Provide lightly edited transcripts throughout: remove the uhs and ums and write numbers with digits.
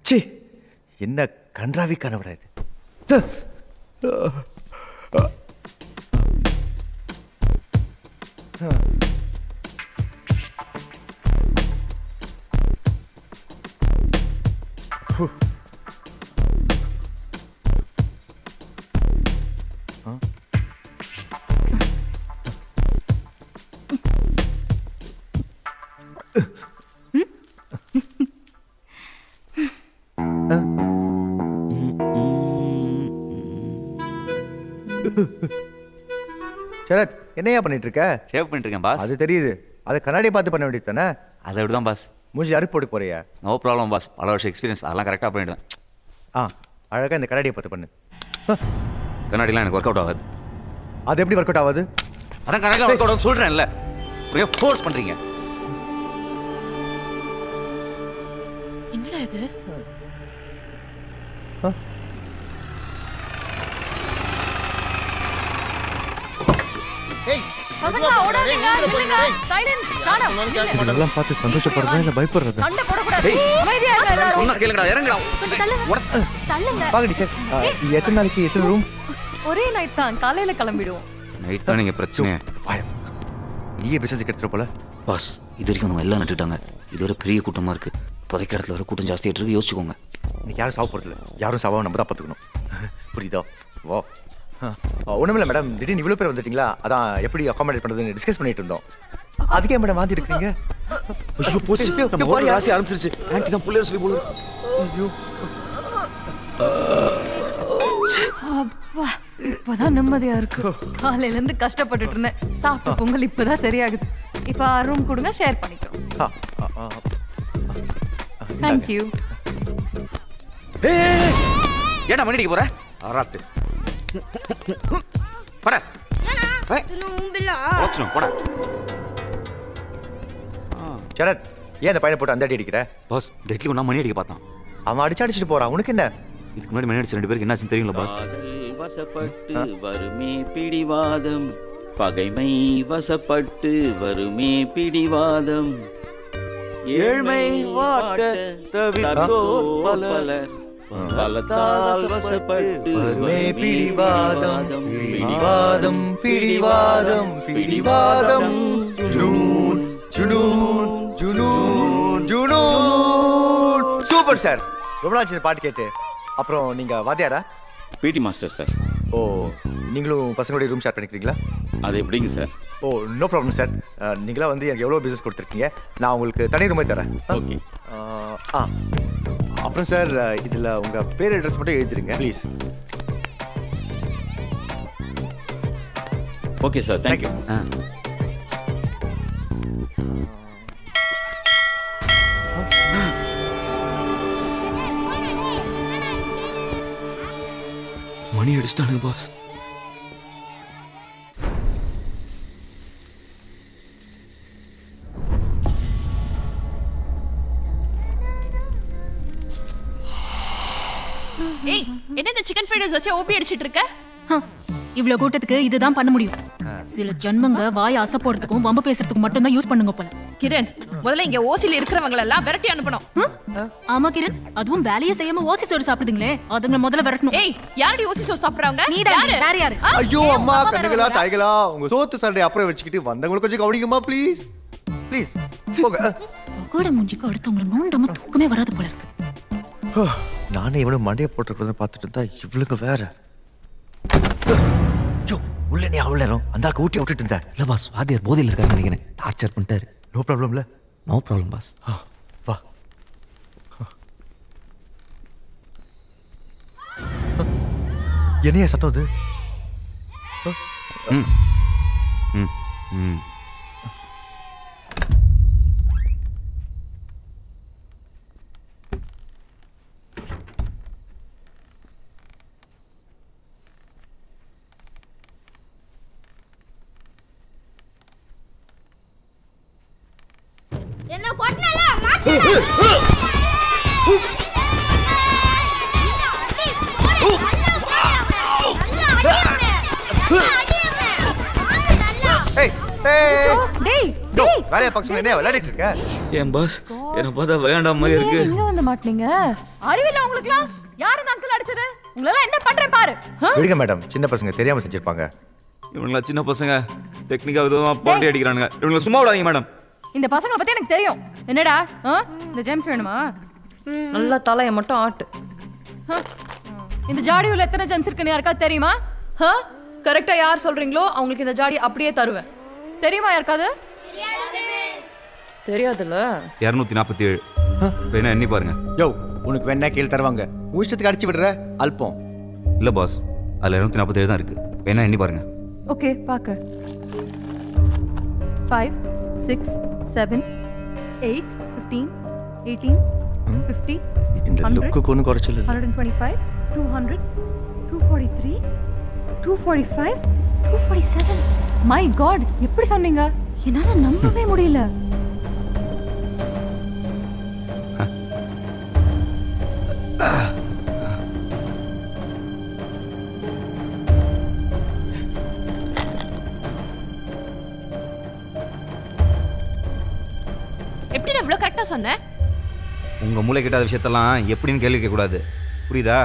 C, என்ன கன்றாவி கனவுடா இது. சரத், என்னையா பண்ணிட்டு இருக்க? ஷேவ் பண்ணிட்டு இருக்கேன் பாஸ். அது தெரியுது. அதை கண்ணாடியை பார்த்து பண்ண வேண்டியது தானே? அதை விட தான் பாஸ். மூஞ்சி அறுப்பு போட்டு போறியா? நோ ப்ராப்ளம் பாஸ், பல வருஷம் எக்ஸ்பீரியன்ஸ், அதெல்லாம் கரெக்டாக பண்ணிவிடுவேன். அழகாக இந்த கண்ணாடியை பார்த்து பண்ணு. கண்ணாடிலாம் எனக்கு ஒர்க் அவுட் ஆகாது. அது எப்படி ஒர்க் அவுட் ஆகாது? அதான் கண்ணாடிலாம் ஒர்க் அவுட் ஆகுது சொல்கிறேன்ல, ஃபோர்ஸ் பண்ணுறீங்க. என்னடா இது? இதெல்லாம் பார்த்து சந்தோஷப்படுறதா இல்ல பயப்படுறதா? எத்தனை நாளைக்கு எத்தனை ரூம்? ஒரே நைட் தான், காலையில கிளம்பிடுவோம். நைட் தான் நீங்க பிரச்சனை. நீயே பிசினஸ் எடுத்துட்டு போல. பாஸ், இது வரைக்கும் அவங்க எல்லாம் நட்டுட்டாங்க. இது ஒரு பெரிய கூட்டமா இருக்கு. புதைக்க இடத்துல வர கூட்டம் ஜாஸ்தியாட்டு இருக்கு, யோசிச்சுக்கோங்க. இன்னைக்கு யாரும் சாவ போறதில்ல, யாரும் சாவாம நம்ம தான் பார்த்துக்கணும். புரியுதா? வா. ஒண்ணுமில்ல மேடம், திடீர்னு இவ்வளோ பேர் வந்துட்டீங்களா, அதான் எப்படி அகாமடேட் பண்ணுறதுன்னு டிஸ்கஸ் பண்ணிட்டு இருந்தோம். அதுக்கே மேடம் மாற்றி எடுக்கிறீங்க. ராசி ஆரம்பிச்சிருச்சு. ஆன்ட்டி தான் புள்ளைய சொல்லி போடுது. அப்பா, இப்பதான் நிம்மதியா இருக்கு. காலையில இருந்து கஷ்டப்பட்டுட்டு இருந்தேன். சாப்பிட்ட பொங்கல் இப்பதான் சரியாகுது. இப்ப ரூம் கொடுங்க, ஷேர் பண்ணிக்கிறோம். தேங்க்யூ. ஏன்னா மணி அடிக்க போற? ஆராத்து பட போட. சரத், ஏன் அந்த பையனை போட்டு அந்த அடி அடிக்கிற? பாஸ், டெட்லி ஒன்றா மணி அடிக்க பார்த்தான். அவன் அடிச்சுட்டு போறான், உனக்கு என்ன? இதுக்கு முன்னாடி மணி அடிச்சு 2 பேருக்கு என்னாச்சுன்னு தெரியுங்களா பாஸ்? வசப்பட்டு வருமே பிடிவாதம், பகைமை வசப்பட்டு வருமே பிடிவாதம், ஏழ்மை வாட்ட தவிர்த்தோர் பலர் பலத்தால் வசப்பட்டு வருமே பிடிவாதம், பிடிவாதம், பிடிவாதம், பிடிவாதம். ஜுனூன், ஜுனூன், ஜுனூன், ஜுனூன். சூப்பர் சார், ரொம்ப நாள் இந்த பாட்டு கேட்டு. அப்புறம் நீங்க வாத்தியாரா? PT master sir. ஓ, நீங்களும் பசங்களுடைய ரூம் ஷேர் பண்ணிக்கிறீங்களா? அது எப்படிங்க சார்? ஓ, நோ ப்ராப்ளம் சார். நீங்களா வந்து எனக்கு எவ்வளோ பிஸ்னஸ் கொடுத்துருக்கீங்க, நான் உங்களுக்கு தனி ரூமே தரேன். ஓகே. அப்புறம் சார், இதில் உங்கள் பேர் அட்ரஸ் மட்டும் எழுதிருங்க ப்ளீஸ். Okay sir, thank you. மணி அடிச்சிட்டானுங்க பாஸ். ஏய், என்ன இந்த சிக்கன் ஃப்ரைட் ரைஸ் வச்சு ஓபி அடிச்சிட்டு இருக்க? இவ்ளோ கூட்டத்துக்கு இதுதான் பண்ண முடியும். சில ஜன்மங்க வாய் அசை போடுறதுக்கும் வம்பு பேசுறதுக்கும் மட்டும் தான் யூஸ் பண்ணுங்க போல. கிரண், முதல்ல இங்க ஓசில இருக்கிறவங்க எல்லாம் விரட்டி அனுப்பணும். ஆமா கிரண், அதுவும் வேலையை செய்யாம ஓசி சோறு சாப்பிடுதுங்களே, அதுங்கள முதல்ல விரட்டணும். ஏய், யாரடி ஓசி சோறு சாப்பிடுறாங்க? நீ தான். வேற யாரு? ஐயோ அம்மா, கண்ணுகளா தாய்களா, உங்க சோத்து சண்டை அப்புறம் வச்சுக்கிட்டு வந்தவங்களுக்கு கொஞ்சம் கவனிங்கம்மா ப்ளீஸ். ப்ளீஸ் போங்க. கூட மூஞ்சிக்கு அடுத்தவங்கள நோண்டாம தூக்கமே வராது போல இருக்கு. நானே இவனும் மண்டையை போட்டுருக்கிறத பார்த்துட்டு இருந்தா இவளுங்க வேற. உள்ள நீ அவ்வளோ நேரம் அந்த ஆளுக்கு ஊட்டி விட்டுட்டு இருந்த. இல்லை பாஸ், வாத்தியார் போதையில் இருக்காருன்னு நினைக்கிறேன். டார்ச்சர் பண்ணிட்டாரு. நோ ப்ராப்ளம்ல? No problem boss. வா. என்னையா சத்தம் அது? ம் ம் ம் என்ன கொட்டனல மாட்டே. ஏய், டேய், வேலைய பக்கம் என்ன விளையாடிட்டு இருக்க? ஏன் பாஸ், என்ன பார்த்தா வேண்டாம் மாதிரி நீங்க இருக்கு. ஏன் இங்க வந்து மாட்டீங்க? அறிவில்ல உங்களுக்குலாம்? யாரு இந்த அங்கிள் அடிச்சது? உங்களெல்லாம் என்ன பண்றேன் பாரு. விடுங்க மேடம், சின்ன பசங்க தெரியாம செஞ்சிருப்பாங்க. இவங்களா சின்ன பசங்க டெக்னிக்கா விதமா பாண்டி அடிக்கிறானுங்க. இவங்களை சும்மா விடாதீங்க மேடம். இந்த பசங்களை பத்தி எனக்கு தெரியும். என்னடா இந்த ஜேம்ஸ் வேணுமா? நல்லா தலையை மட்டும் ஆட்டு. இந்த ஜாடியுள்ள எத்தனை ஜெம்ஸ் இருக்குன்னு யாருக்காவது தெரியுமா? கரெக்டா யார் சொல்றீங்களோ அவங்களுக்கு இந்த ஜாடி அப்படியே தருவேன். தெரியுமா யாருக்காவது? தெரியாதுல்ல. 247 வேணா எண்ணி பாருங்க. யோ, உனக்கு வேணா கீழ் தருவாங்க. உன் இஷ்டத்துக்கு அடிச்சு விடுற அல்பம். இல்ல பாஸ், அதுல 247 தான் இருக்கு. வேணா எண்ணி பாருங்க. ஓகே பாக்குறேன். 5 6 7 8 15 18 50 இந்த லுக்குக்கு ஒன்றும் குறைச்சல் இல்லை. 125 200 243 245 247. மை காட், எப்படி சொன்னீங்க? என்னால நம்பவே முடியல. எப்படி நான் இவ்வளவு கரெக்டா சொன்னேன்? உங்க மூளை கிட்டாத விஷயத்தெல்லாம் எப்படின்னு கேள்வி கேட்க கூடாது, புரியுதா?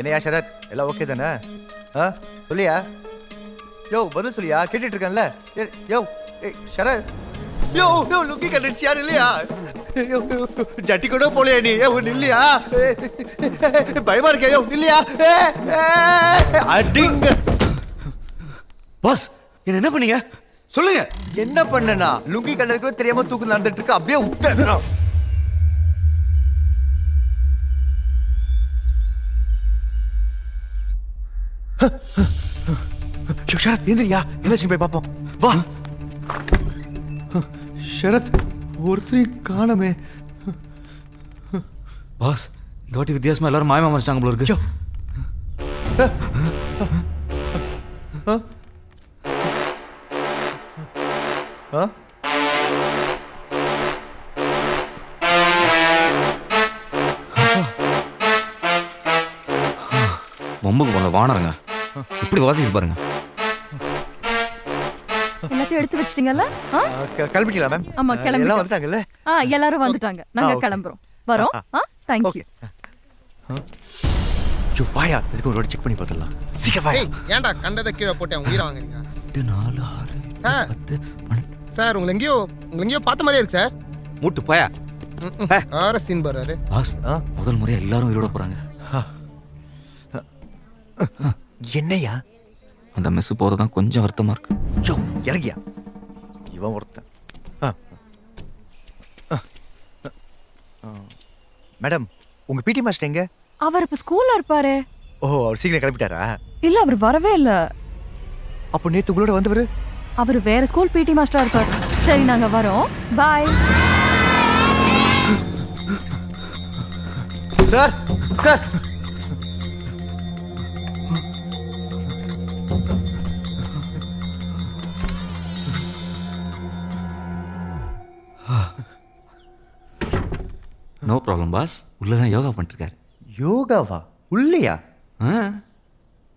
என்னையா சரத், எல்லாம் ஓகே தானே? சொல்லியா? யோ பதில் சொல்லியா, கேட்டுட்டு இருக்கேன்ல. யோ சரத், யோ யோ லுக்கி கண்டுச்சு யாரு இல்லையா? ஜட்டி கூட போலையா நீ? இல்லையா? பயமா இருக்கே. யோ இல்லையா? அடிங்க பாஸ், என்ன பண்ணீங்க சொல்லுங்க. என்ன பண்ணனா? லுங்கி கண்டதுக்கு தெரியாம தூக்கு நடந்துட்டு இருக்கு, அப்படியே விட்டேன். ஷரத் எந்திரியா, என்னாச்சு போய் பாப்போம் வா. ஷரத், ஒருத்தரையும் காணமே. பாஸ், இந்த வாட்டி வித்தியாசமா எல்லாரும் மாயமா மறைச்சாங்க போல இருக்கு. பொம்புக்கு போன வானருங்க இப்படி வாசிக்கிட்டு பாருங்க. எல்லாத்தையும் எடுத்து வச்சிட்டீங்கல்ல? கிளம்பிட்டீங்களா மேம்? ஆமா, கிளம்பி எல்லாம் வந்துட்டாங்கல்ல? எல்லாரும் வந்துட்டாங்க. நாங்க okay. கிளம்புறோம். வரோம். Thank you. யோ வாயா, இதுக்கு ஒரு வாட்டி செக் பண்ணி பார்த்தலாம். சீக்கிரம் வாயா. ஏன்டா கண்டதை கீழே போட்டேன் உயிரை வாங்குறீங்க? 4 6 சார் 10 சார் உங்களை எங்கேயோ பார்த்த மாதிரியே இருக்கு சார். மூட்டு போயா. ஆர சீன் பாரு. பாஸ், முதல் முறையா எல்லாரும் உயிரோட போறாங்க. என்னையா? அந்த மெஸ் போறதுதான் கொஞ்சம் வருத்தமா இருக்கு. யோ இறங்கியா, இவன் ஒருத்தன். மேடம், உங்க பிடி மாஸ்டர் எங்க? அவர் இப்ப ஸ்கூல்ல இருப்பாரு. ஓ, அவர் சீக்கிரம் கிளம்பிட்டாரா? இல்ல, அவர் வரவே இல்ல. அப்போ நேத்து உங்களோட வந்தவரு? அவர் வேற ஸ்கூல் பிடி மாஸ்டரா இருப்பார். சரி, நாங்க வரோம். Bye. Sir sir, no problem boss, உள்ளதான் யோகா பண்ணிருக்காரு. யோகாவா? உள்ளையா?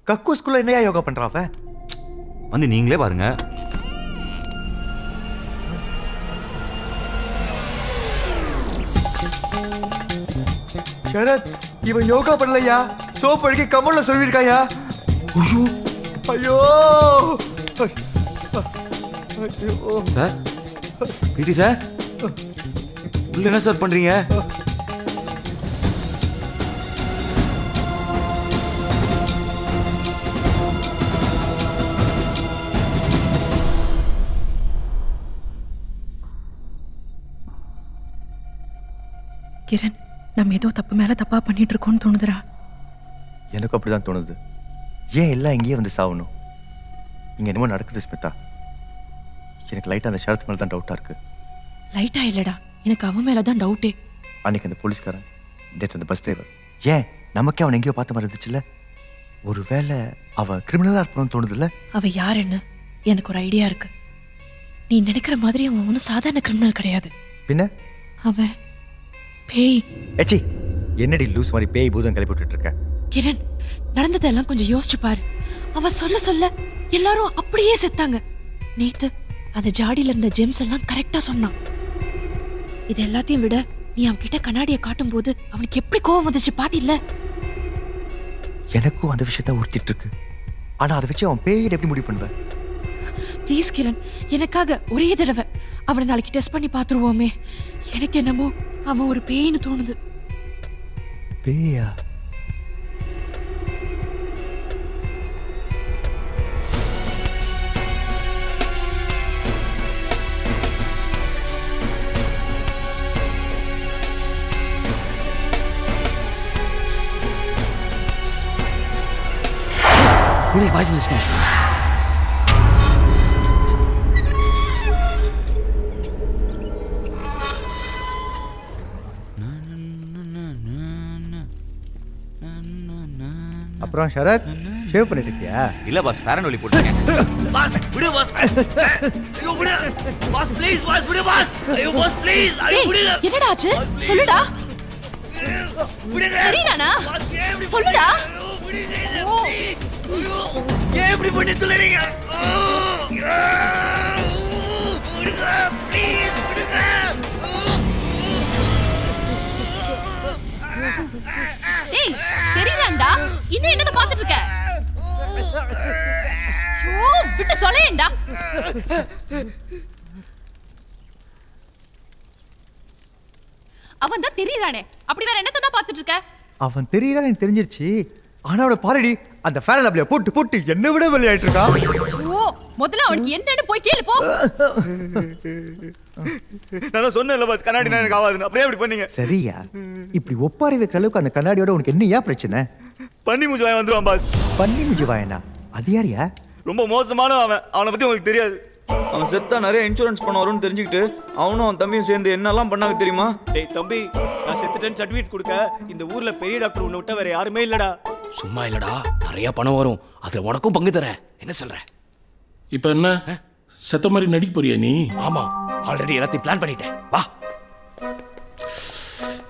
கக்கூஸ்குள்ள என்னையா யோகா பண்றாவ? வந்து நீங்களே பாருங்க. சரத், இவன் யோகா பண்ணலையா? சோப் அடிக்க கமல்ல சொல்லியிருக்காயா? ஐயோ ஐயோ. சார், பிடி சார், உள்ள என்ன சார் பண்றீங்க? கிரண், நம்ம ஏதோ தப்பு மேல தப்பா பண்ணிட்டு இருக்கோம்னு தோணுதுடா. எனக்கு அப்படிதான் தோணுது. ஏன் எல்லாம் இங்கேயே வந்து சாவணும்? இங்க என்னமோ நடக்குது ஸ்மிதா. எனக்கு லைட்டாக அந்த ஷரத் மேலே தான் டவுட்டாக இருக்கு. லைட்டா இல்லடா, எனக்கு அவன் மேலதான் டவுட்டே. அன்னைக்கு அந்த போலீஸ்காரன், நேற்று அந்த பஸ் டிரைவர், ஏன் நமக்கே அவன் எங்கேயோ பார்த்த மாதிரி இருந்துச்சுல்ல? ஒரு வேளை அவன் கிரிமினலாக இருக்கணும்னு தோணுதுல்ல? அவ யாருன்னு எனக்கு ஒரு ஐடியா இருக்கு. நீ நினைக்கிற மாதிரி அவன் ஒன்றும் சாதாரண கிரிமினல் கிடையாது. பின்ன அவன் பேய். ஏச்சி, என்னடி லூஸ் மாதிரி பேய் பூதம் கிளப்பி விட்டுட்டு இருக்க? கிரண், நடந்ததெல்லாம் கொஞ்சம் யோசிச்சு பாரு. அவ சொல்ல சொல்ல எல்லாரும் அப்படியே செத்தாங்க. நேத்து அந்த ஜாடியில இருந்த ஜெம்ஸ் எல்லாம் கரெக்டா சொன்னான். இது எல்லாத்தையும் விட நீ அவன் கிட்ட கண்ணாடியை காட்டும் போது அவனுக்கு எப்படி கோவம் வந்துச்சு பாத்தில்ல? எனக்கும் அந்த விஷயத்த உறுத்திட்டு இருக்கு. ஆனா அதை வச்சு அவன் பேயிட எப்படி முடிவு பண்ணுவேன்? ப்ளீஸ் கிரண், எனக்காக ஒரே தடவை அவனை நாளைக்கு டெஸ்ட் பண்ணி பார்த்துருவோமே. எனக்கு என்னமோ அவன் ஒரு பேய்னு தோணுது. பேயா? பூனை பாய்ஸ் லிஸ்ட்டேன். அப்புறம் ஷரத், ஷேவ் பண்ணிட்டு இருக்கியா? இல்ல பாஸ், ஃபேரன் ஒலி போட்டுருக்கேன். பாஸ் விடு பாஸ். ஐயோ விடு பாஸ், ப்ளீஸ் பாஸ், விடு பாஸ். ஐயோ பாஸ் ப்ளீஸ், ஐயோ விடு. என்னடா ஆச்சு? சொல்லுடா. தெரியலனா? சொல்லுடா. ஏன் இப்படி பண்ணி துளறீங்க? டேய், தெரியலடா. இன்னும் என்னத பாத்துட்டு இருக்க? ஓ, விட்டு தொலையேண்டா. அவன் தான் தெரியறானே. அப்படி வேற என்னத்த தான் பாத்துட்டு இருக்க? அவன் தெரியறான்னு எனக்கு தெரிஞ்சிருச்சு. ஆனா அவளை பாருடி, அந்த ஃபேன் அப்படியே போட்டு போட்டு என்ன விட வெளியாயிட்டு இருக்கான். ஓ, முதல்ல அவனுக்கு என்னன்னு போய் கேளு போ. நான் சொன்னேன்ல பாஸ், கண்ணாடி எனக்கு ஆகாதுன்னு. அப்படியே அப்படி பண்ணீங்க. சரியா? இப்படி ஒப்பாரி வைக்கிற அளவுக்கு அந்த கண்ணாடியோட உனக்கு என்னையா பிரச்சனை? பண்ணி மூஞ்சி வாங்கி வந்துருவான் பாஸ். பண்ணி முஞ்சி வாயனா? அது யாரியா? ரொம்ப மோசமான அவன். அவனை பத்தி உங்களுக்கு தெரியாது. அவன் செத்தா நிறைய இன்சூரன்ஸ் பண்ண வரும்னு தெரிஞ்சுக்கிட்டு அவனும் அவன் தம்பியும் சேர்ந்து என்னெல்லாம் பண்ணாங்க தெரியுமா? டேய் தம்பி, நான் செத்துட்டேன்னு சர்டிஃபிகேட் கொடுக்க இந்த ஊர்ல பெரிய டாக்டர் உன்னை விட்ட வேற யாருமே இல்லடா. சும்மா இல்லடா, நிறைய பணம் வரும். அதுல உனக்கும் பங்கு தரேன். என்ன சொல்ற? இப்ப என்ன செத்த மாதிரி நடிக்க போறியா நீ? ஆமா, ஆல்ரெடி எல்லாத்தையும் பிளான் பண்ணிட்டேன். வா.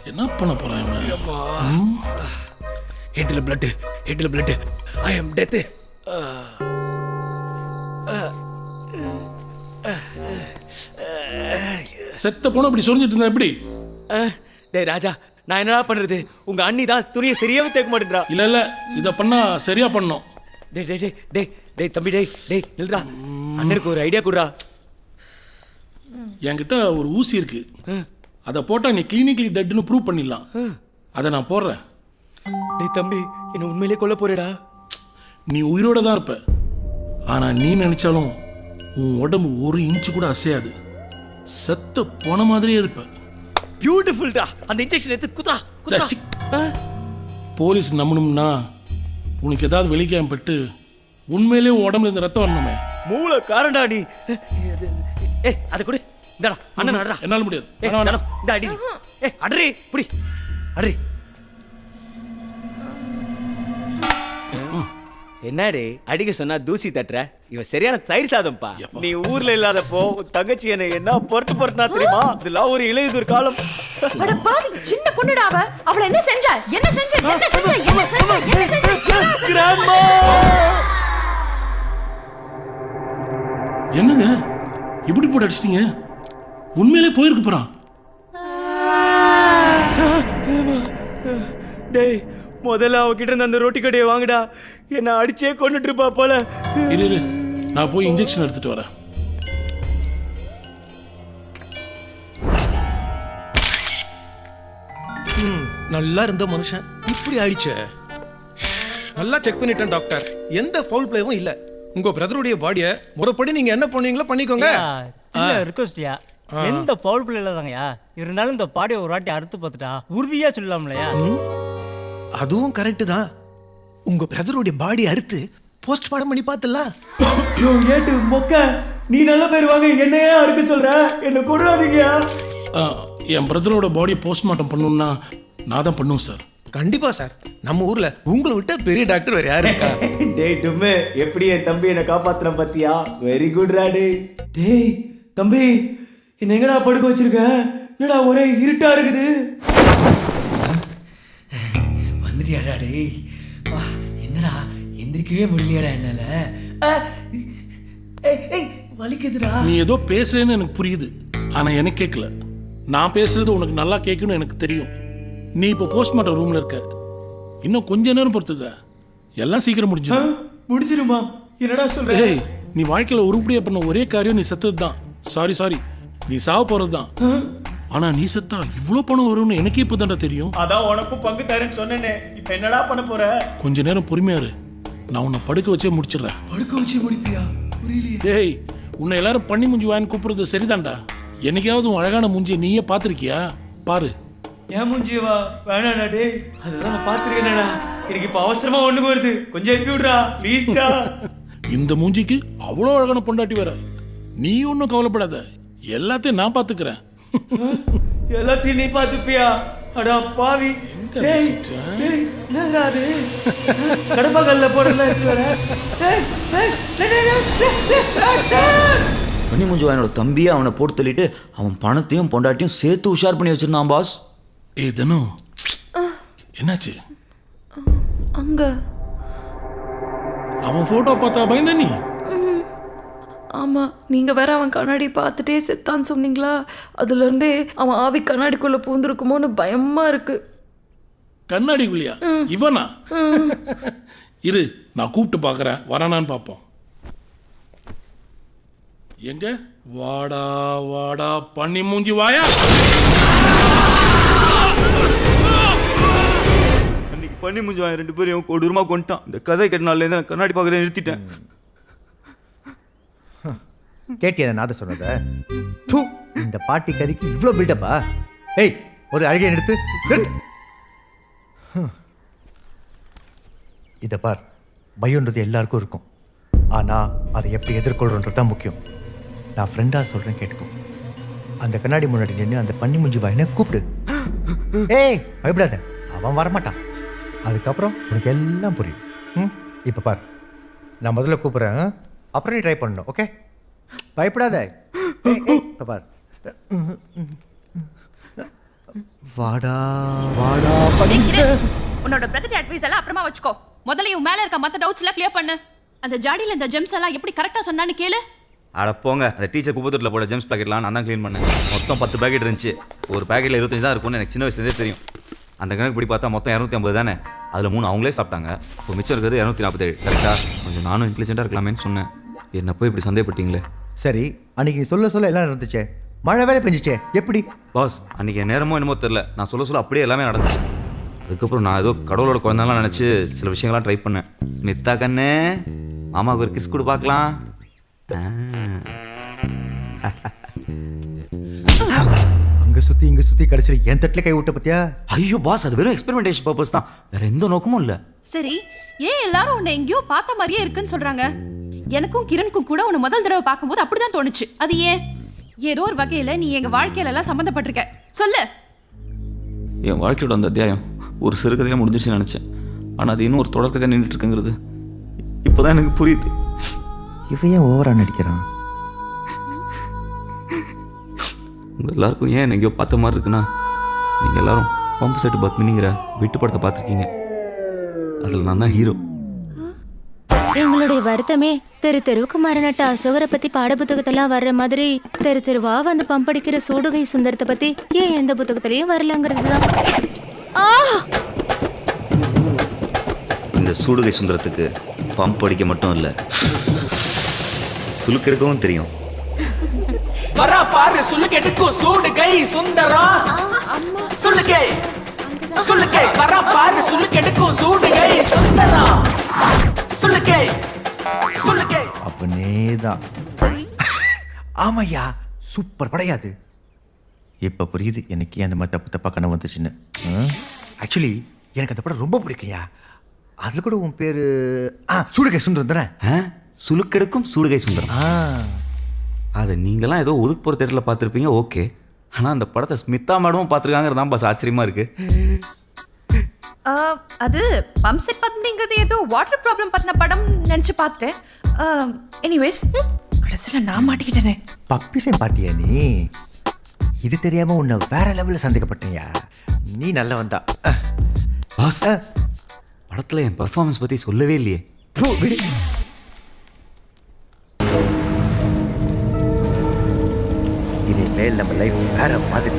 என்ன பண்ண போறேன்? ஹெட்ல பிளட். ஐ அம் டெத். செத்த போன அப்படி சொரிஞ்சிட்டு இருந்தா எப்படி? டேய் ராஜா, நான் என்னடா பண்றது? உங்க அண்ணி தான் துணியை சரியாவே தேக்க மாட்டேன்றா. இல்ல இத பண்ணா சரியா பண்ணணும். டேய் டேய் டேய் டேய் டேய் தம்பி, டேய் நில்றா. அண்ணனுக்கு ஒரு ஐடியா குடுறா. என்கிட்ட ஒரு ஊசி இருக்கு. அதை போட்டா நீ கிளினிக்கலி டெட்னு ப்ரூவ் பண்ணிடலாம். அதை நான் போடுறேன். டேய் தம்பி, என்ன உண்மையிலே கொல்ல போறேடா? நீ உயிரோட தான் இருப்ப. ஆனா நீ நினைச்சாலும் உன் உடம்பு ஒரு இன்ச்சு கூட அசையாது. செத்த போன மாதிரியே இருப்ப. பியூட்டிஃபுல்டா. அந்த இன்ஜெக்ஷன் எடுத்து குத்ரா குத்ரா. போலீஸ் நம்பணும்னா உனக்கு ஏதாவது வெளிக்காம பட்டு உண்மையிலே உன் உடம்புல இந்த ரத்தம் வரணுமே. மூளை காரண்டா நீ. ஏய் அத குடு. இந்தடா அண்ணன் அடடா. என்னால முடியாது. ஏய் நானும் இந்த அடி. ஏய் அடறி புடி. அடறி. என்னடே அடிக்க சொன்னா தூசி தட்டுற? இவன் சரியான தயிர் சாதம்ப்பா. நீ ஊர்ல இல்லாதப்போ தங்கச்சி என்ன பொறுட்டுனா தெரியுமா? இதெல்லாம் ஒரு இளையுதிர் காலம். அட பாவி, சின்ன பொண்ணுடா அவ. அவள என்ன செஞ்ச? கிராமா! என்னங்க இப்படி போட்டு அடிச்சிட்டீங்க? உண்மையிலே போயிருக்கு போறான். டேய், முதல்ல அவகிட்ட இருந்து அந்த ரொட்டி கடையை வாங்குடா. என்ன அடிச்சே கொண்டுட்டு இருப்பா போல. இரு நான் போய் இன்ஜெக்ஷன் எடுத்துட்டு வரேன். நல்லா இருந்த மனுஷன் இப்படி ஆயிடுச்சே. நல்லா செக் பண்ணிட்டேன் டாக்டர், எந்த ஃபவுல் பிளேவும் இல்ல. உங்க பிரதருடைய பாடியை முறைப்படி நீங்க என்ன பண்ணீங்களோ பண்ணிக்கோங்க. ரிக்வெஸ்ட்யா, எந்த பவுல் பிள்ளை இல்லதாங்கயா. இருந்தாலும் இந்த பாடியை ஒரு வாட்டி அறுத்து பார்த்துட்டா உறுதியா சொல்லலாம்லையா? அதுவும் கரெக்ட் தான். உங்க பிரதருடைய பாடி அறுத்து போஸ்ட்மார்ட்டம் பண்ணி பார்த்தலாம். ஏட்டு மொக்க, நீ நல்ல பேர் வாங்க என்னையே அறுக்க சொல்ற என்ன கொடாதீங்கயா. என் பிரதரோட பாடியை போஸ்ட்மார்ட்டம் பண்ணணும்னா நான் தான் பண்ணுவேன் சார். கண்டிப்பா சார். நம்ம ஊர்ல உங்களை விட்ட பெரிய டாக்டர் வேற யாரு இருக்கா? டேய் டும்மு, எப்படி என் தம்பி என்ன காப்பாத்துற பாத்தியா? வெரி குட் ரா டேய். டேய் தம்பி, என்ன எங்கடா படுக்க வச்சிருக்க? என்னடா ஒரே இருட்டா இருக்குது. வந்துட்டியாடா டேய்? வா, என்னடா எந்திரிக்கவே முடியலையாடா என்னால? வலிக்குதுடா. நீ ஏதோ பேசுறேன்னு எனக்கு புரியுது, ஆனா எனக்கு கேட்கல. நான் பேசுறது உனக்கு நல்லா கேட்கணும்னு எனக்கு தெரியும். நீ இப்போ போஸ்ட்மார்ட்டம் ரூம்ல இருக்க, இன்னும் கொஞ்ச நேரம் பொறுத்துக்க, எல்லாம் சீக்கிரம் முடிஞ்சிடும். முடிஞ்சிருமா? என்னடா சொல்ற? ஏய், நீ வாழ்க்கையில உருப்படியா பண்ண ஒரே காரியம் நீ செத்தது தான். சாரி, நீ சாவ போறது தான். ஆனா நீ செத்தா இவ்வளவு பணம் வரும்னு எனக்கே இப்பதான்டா தெரியும். அதான் உனக்கும் பங்கு தரேன்னு சொன்னேனே. இப்போ என்னடா பண்ண போற? கொஞ்ச நேரம் பொறுமையா இரு, நான் உன்னை படுக்க வச்சே முடிச்சிடுறேன். படுக்க வச்சே முடிப்பியா? புரியலையே. டேய், உன்னை எல்லாரும் பண்ணி மூஞ்சி வான்னு கூப்பிடுறது சரிதான்டா. என்னைக்காவது உன் அழகான மூஞ்சியை நீயே பார்த்திருக்கியா? பாரு. ஏன் மூஞ்சியவா? வேணாடா டேய், அதெல்லாம் நான் பார்த்துருக்கேனடா. எனக்கு இப்போ அவசரமா ஒண்ணுக்கு வருது, கொஞ்சம் எழுப்பி விடுறா ப்ளீஸ்டா. இந்த மூஞ்சிக்கு அவ்வளோ அழகான பொண்டாட்டி வேற. நீ ஒன்றும் கவலைப்படாத, எல்லாத்தையும் நான் பார்த்துக்கிறேன். எல்லாத்தையும் நீ பார்த்துப்பியா? அடா பாவி. டேய் டேய், என்னடா அது? கடப்பாக்கல்ல போடுறதா இருக்கு வேற. டேய் டேய் டேய். பண்ணி முஞ்சு என்னோட தம்பியை அவனை போட்டு தள்ளிட்டு அவன் பணத்தையும் பொண்டாட்டியும் சேர்த்து உஷார் பண்ணி வச்சிருந்தான் பாஸ். ஏய் தனு, என்னாச்சு? அங்க அவன் போட்டோ பார்த்தா பயந்த நீ? ஆமா, நீங்க வேற அவன் கண்ணாடி பார்த்துட்டே செத்தான்னு சொன்னீங்களா, அதுல இருந்தே அவன் ஆவி கண்ணாடிக்குள்ள பூந்துருக்குமோன்னு பயமா இருக்கு. கண்ணாடிக்குள்ளியா? இவனா? இரு, நான் கூப்பிட்டு பார்க்கறேன், வரானான்னு பார்ப்போம். எங்க? வாடா வாடா பண்ணி மூஞ்சி வாயா. அன்னைக்கு பண்ணி மூஞ்சி வாங்க 2 பேரும் கொடூரமா கொண்டுட்டான். இந்த கதை கேட்டனால தான் கண்ணாடி பார்க்கறத நிறுத்திட்டேன். கேட்டியா நான் தான் சொன்னத? தூ, இந்த பாட்டி கதைக்கு இவ்வளோ பில்டப்பா? ஏய், ஒரு அழகையை நிறுத்து. இதை பார், பயம்ன்றது எல்லாருக்கும் இருக்கும், ஆனால் அதை எப்படி எதிர்கொள்றன்றது தான் முக்கியம். நான் ஃப்ரெண்டாக சொல்கிறேன், கேட்டுக்கோ. அந்த கண்ணாடி முன்னாடி நின்று அந்த பண்ணி முஞ்சி வாயினை கூப்பிடு. ஏய், பயப்படாத, அவன் வரமாட்டான். அதுக்கப்புறம் உனக்கு எல்லாம் புரியும். இப்போ பார், நான் முதல்ல கூப்பிட்றேன், அப்புறம் நீ ட்ரை பண்ணணும். ஓகே? பயப்படாத. இப்போ பார், வாடா வாடா. உன்னோட பிரதர் அட்வைஸ் எல்லாம் அப்புறமா வச்சுக்கோ. முதல்ல இவன் மேல இருக்க மத்த டவுட்ஸ் எல்லாம் கிளியர் பண்ணு. அந்த ஜாடியில இந்த ஜெம்ஸ் எல்லாம் எப்படி கரெக்டா சொன்னான்னு கேளு. அட போங்க, அந்த டீச்சர் குப்பத்தூரில் போட ஜெம்ஸ் பாக்கெட்லாம் நான் தான் க்ளீன் பண்ணேன். மொத்தம் 10 பாக்கெட் இருந்துச்சு. ஒரு பாக்கெட்டில் 25 தான் இருக்கும்னு எனக்கு சின்ன வயசுலேருந்தே தெரியும். அந்த கணக்கு படி பார்த்தா மொத்தம் 250 தானே. அதில் 3 அவங்களே சாப்பிட்டாங்க. இப்போ மிச்சம் இருக்கிறது 247. கரெக்டாக? கொஞ்சம் நானும் இன்டெலிஜென்ட்டாக இருக்கலாமேன்னு சொன்னேன். என்ன போய் இப்படி சந்தேகப்பட்டீங்களே. சரி, அன்னைக்கு நீ சொல்ல எல்லாம் நடந்துச்சே, மழை வேலை பெஞ்சிச்சே, எப்படி? பாஸ், அன்றைக்கி என் நேரமோ என்னமோ தெரில, நான் சொல்ல அப்படியே எல்லாமே நடந்துச்சு. அதுக்கப்புறம் நான் ஏதோ கடவுளோட குழந்தைலாம் நினச்சி சில விஷயங்கள்லாம் ட்ரை பண்ணேன். ஸ்மிதா கண்ணு, மாமாவுக்கு ஒரு கிஸ் கொடு பார்க்கலாம். அங்கே சுற்றி இங்கே சுற்றி கடைசியில் என் தட்டில் கை விட்ட பத்தியா? ஐயோ பாஸ், அது வெறும் எக்ஸ்பெரிமெண்டேஷன் பர்பஸ் தான், வேற எந்த நோக்கமும் இல்லை. சரி, ஏன் எல்லாரும் உன்னை எங்கேயோ பார்த்த மாதிரியே இருக்குன்னு சொல்றாங்க? எனக்கும் கிரணுக்கும் கூட உன்னை முதல் தடவை பார்க்கும்போது அப்படிதான் தோணுச்சு. அது ஏன்? ஏதோ ஒரு வகையில நீ எங்க வாழ்க்கையில எல்லாம் சம்பந்தப்பட்டிருக்க. சொல்லு. என் வாழ்க்கையோட அந்த அத்தியாயம் ஒரு சிறுகதையாக முடிஞ்சிருச்சுன்னு நினச்சேன். ஆனால் அது இன்னும் ஒரு தொடர்கதையாக நின்றுட்டு இருக்குங்கிறது இப்போ தான் எனக்கு புரியுது. இவன் ஏன் ஓவரா நடிக்கிறான்? உங்கள் எல்லாருக்கும் ஏன் எங்கேயோ பார்த்த மாதிரி இருக்குன்னா, நீங்கள் எல்லாரும் பம்பு செட்டு பத்மினிங்கிற வீட்டு படத்தை பார்த்துருக்கீங்க. அதில் நான் தான் ஹீரோ. எங்களுடைய வருத்தமே தெரு தெருவுக்கு மரணட்ட அசோகரை பத்தி பாட புத்தகத்தெல்லாம் வர்ற மாதிரி தெரு தெருவா வந்து பம்படிக்கிற சூடுகை சுந்தரத்தை பத்தி ஏன் எந்த புத்தகத்திலையும் வரலங்கிறது தான். இந்த சூடுகை சுந்தரத்துக்கு பம்ப் அடிக்க மட்டும் இல்லை, சுலுக்கெடுக்கவும் தெரியும். வரா பாரு, சுளுக்கெடுக்கும் சூடுகை சுந்தரம். சுளுக்கே சுளுக்கே, வரா பாரு, சுளுக்கெடுக்கும் சூடுகை சுந்தரம். சுளுக்கே சுளுக்கே. அப்பனேதான். ஆமையா, சூப்பர் படையாது. இப்போ புரியுது எனக்கு அந்த மாதிரி தப்பா கனவு வந்துச்சுன்னு. ஆக்சுவலி எனக்கு அந்த படம் ரொம்ப பிடிக்கும்யா. அதில் கூட உன் பேர் சூடுகை சுந்தரம் தானே? சுலுக்கெடுக்கும் சூடுகை சுந்தரம். அதை நீங்களாம் ஏதோ ஒதுக்கு போகிற தேட்டரில் பார்த்துருப்பீங்க, ஓகே. ஆனால் அந்த படத்தை ஸ்மிதா மேடமும் பார்த்துருக்காங்கிறது தான் பாஸ் ஆச்சரியமாக இருக்குது. அது பம்ப் செட் பத்திங்கிறது ஏதோ வாட்டர் ப்ராப்ளம் பத்தின படம் நினைச்சு பார்த்துட்டேன். எனிவேஸ் கடைசியில் நான் மாட்டிக்கிட்டேனே. பப்பிசை பாட்டியா நீ? இது தெரியாம உன்னை வேற லெவலில் சந்தேகப்பட்டேயா. நீ நல்லவன் தான். பாஸ், படத்தில் என் பர்ஃபார்மன்ஸ் பற்றி சொல்லவே இல்லையே. இனிமேல் நம்ம லைஃப் வேற மாதிரி.